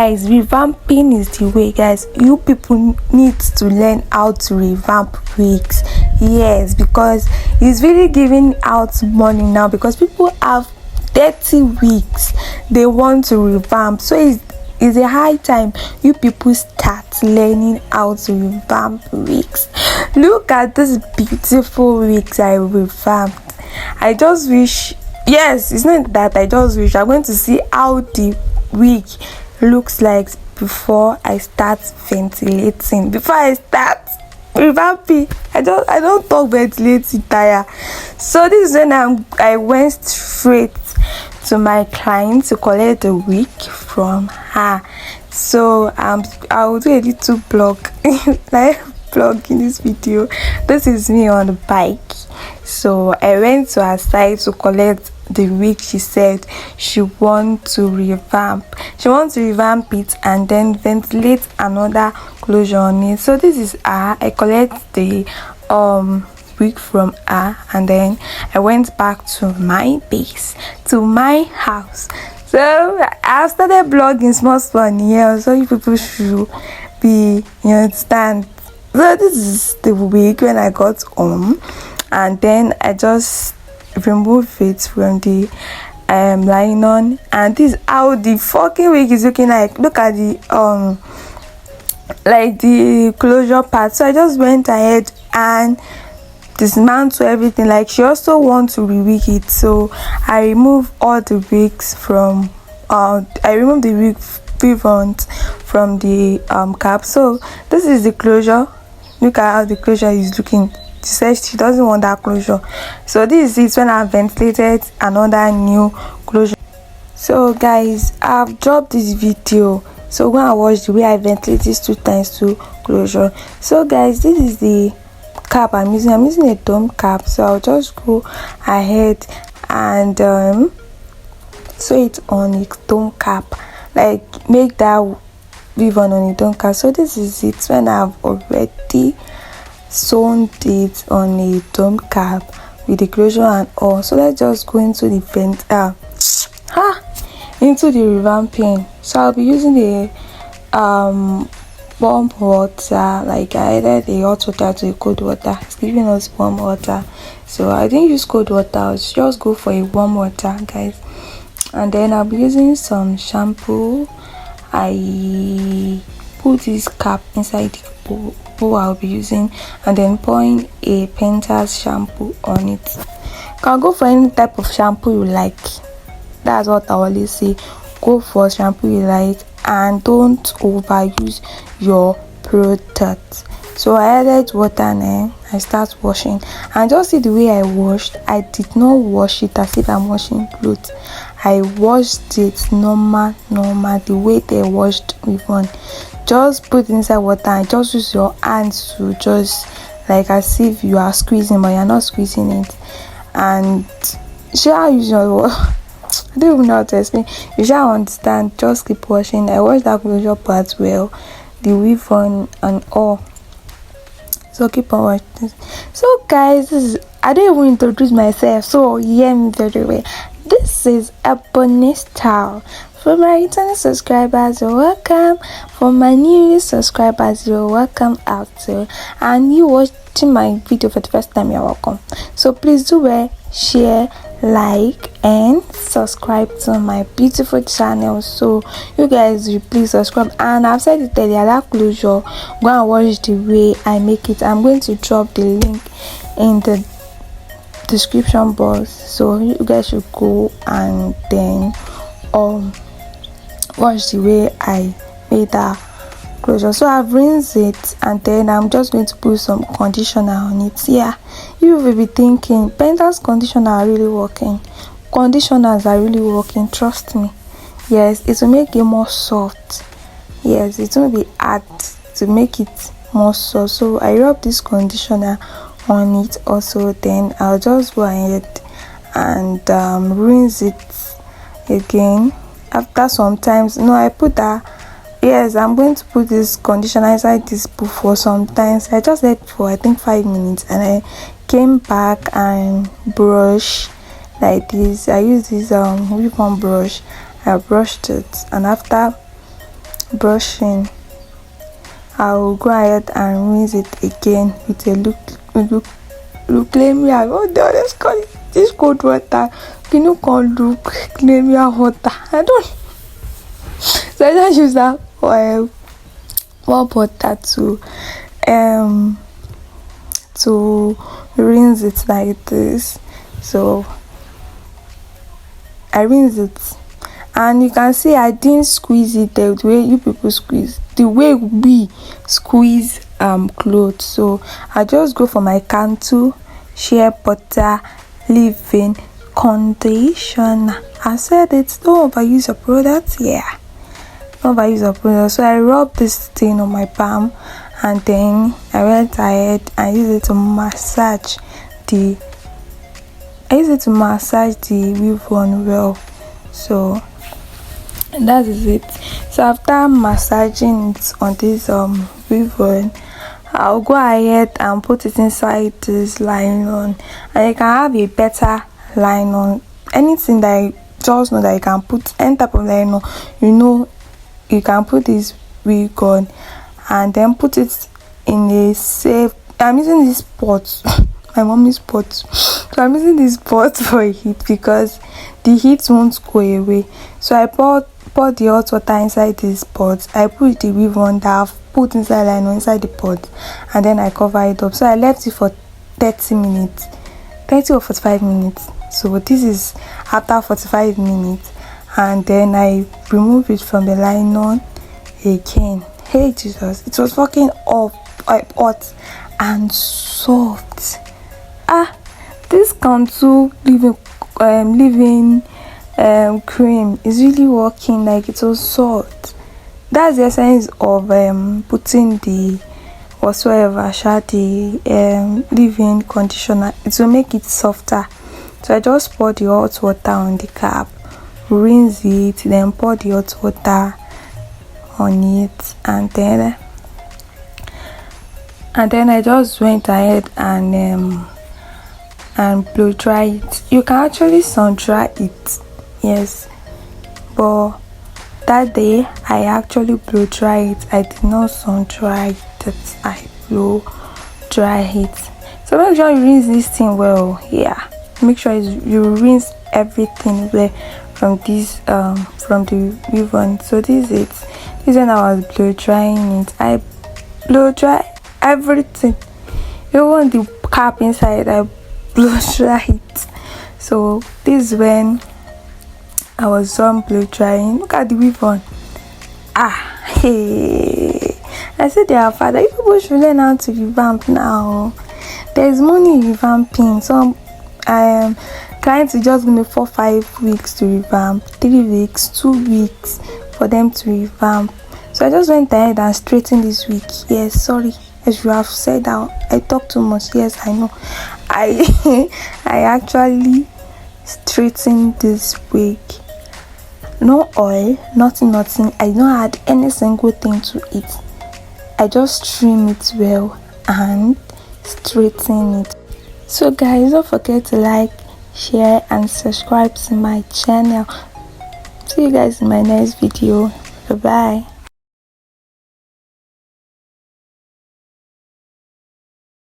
guys, revamping is the way, guys. You people need to learn how to revamp wigs. Yes, because it's really giving out money now, because people have 30 wigs they want to revamp. So it's a high time you people start learning how to revamp wigs. Look at this beautiful wigs I revamped. I just wish, yes, it's not that I just wish, I'm going to see how the wig looks like before I start ventilating, before I start revamping. I don't talk ventilating tire. So this is when I went straight to my client to collect the wig from her. So I'll do a little blog like vlog in this video. This is me on the bike. So I went to her site to collect the wig. She said she wants to revamp it and then ventilate another closure on it. So this is her. I collect the wig from her, and then I went back to my base, to my house. So I started blogging small here, so you people should be, you understand. So this is the wig when I got home, and then I just remove it from the nylon, and this is how the fucking wig is looking like. Look at the like the closure part. So I just went ahead and dismantle everything. Like, she also wants to re-wig it, so I remove all the wigs from I remove the wig ribbons from the cap. So this is the closure. Look at how the closure is looking. She says she doesn't want that closure. So this is when I ventilated another new closure. So guys, I've dropped this video, so when I watch the way I ventilate this 2 times 2 closure. So guys, this is the cap I'm using a dome cap. So I'll just go ahead and sew it on a dome cap, like make that ribbon on a dome cap. So this is it when I've already sewn it on a dome cap with the closure and all. So let's just go into the into the revamping. So I'll be using the warm water. Like, I added the hot water to the cold water. It's giving us warm water, so I didn't use cold water. I'll just go for a warm water, guys. And then I'll be using some shampoo. I put this cap inside the bowl I'll be using, and then pouring a Pentas shampoo on it. You can go for any type of shampoo you like. That's what I always say. Go for shampoo you like, and don't overuse your product. So I added water and I start washing, and just see the way I washed. I did not wash it as if I'm washing clothes. I washed it normal, the way they washed ribbon. Just put inside water and just use your hands to just, like, as if you are squeezing, but you're not squeezing it. And shall use your I don't even know how to explain. You shall understand. Just keep washing. I washed that closure part well, the ribbon and all. So keep on watching. So guys, I don't even introduce myself, so hear me very well. This is ebonystyle. For my returning subscribers, you're welcome. For my new subscribers, you're welcome out too. And you watching my video for the first time, you're welcome. So please do share, like, and subscribe to my beautiful channel. So you guys will please subscribe. And I've said it earlier, that closure, go and watch the way I make it. I'm going to drop the link in the description box, so you guys should go and then watch the way I made that closure. So I've rinsed it, and then I'm just going to put some conditioner on it. Yeah, you will be thinking, Pentas conditioner are really working. Conditioners are really working, trust me. Yes, it will make it more soft. Yes, it will be hard to make it more soft. So I rub this conditioner on it also. Then I'll just go ahead and rinse it again. After sometimes, I put that. Yes, I'm going to put this conditioner inside this bowl for some times. I just let for I think 5 minutes, and I came back and brush like this. I use this ribbon brush. I brushed it, and after brushing, I will go ahead and rinse it again with a Luclamia. Oh, they always call it this cold water. You know, called Luclamia water. I don't. So I just use that warm water to rinse it like this. So I rinse it, and you can see I didn't squeeze it the way you people squeeze, the way we squeeze clothes. So I just go for my Cantu shea butter leave-in conditioner. I said it, don't overuse your product. Yeah, don't overuse your product. So I rub this thing on my palm, and then I went ahead and used it to massage the weave on well. So that is it. So after massaging it on this weave on, I'll go ahead and put it inside this nylon, and you can have a better nylon. Anything that you just know that you can put any type of nylon, you know, you can put this wig on and then put it in a safe. I'm using this pot, my mommy's pot. So I'm using this pot for heat because the heat won't go away. So I pour the hot water inside this pot. I put the weave on that I've put inside nylon inside the pot, and then I cover it up. So I left it for 30 minutes, 30 or 45 minutes. So this is after 45 minutes, and then I remove it from the nylon again. Hey Jesus, it was fucking hot and soft. This Cantu leave-in cream is really working. Like, it was soft. That's the essence of putting the whatsoever the leave-in conditioner. It will make it softer. So I just pour the hot water on the cap, rinse it, then pour the hot water on it, and then I just went ahead and blow dry it. You can actually sun dry it, yes, but that day I actually blow dry it. I did not sun dry it, I blow dry it. So make sure you rinse this thing well. Yeah, make sure you rinse everything well from this from the weave on. So this is it. This is when I was blow drying it. I blow dry everything, even the cap inside. I blow dry it. So this is when I was done blow drying. Look at the weave on. Hey, I said they are father. You people should learn how to revamp now. There is money in revamping. So I am trying to just give me 4-5 weeks to revamp, 3 weeks, 2 weeks for them to revamp. So I just went ahead and straightened this week. Yes, sorry, as you have said, I talk too much. Yes, I know. I actually straightened this wig. No oil, nothing. I don't add any single thing to it. I just trim it well and straighten it. So guys, don't forget to like, share and subscribe to my channel. See you guys in my next video. Bye bye.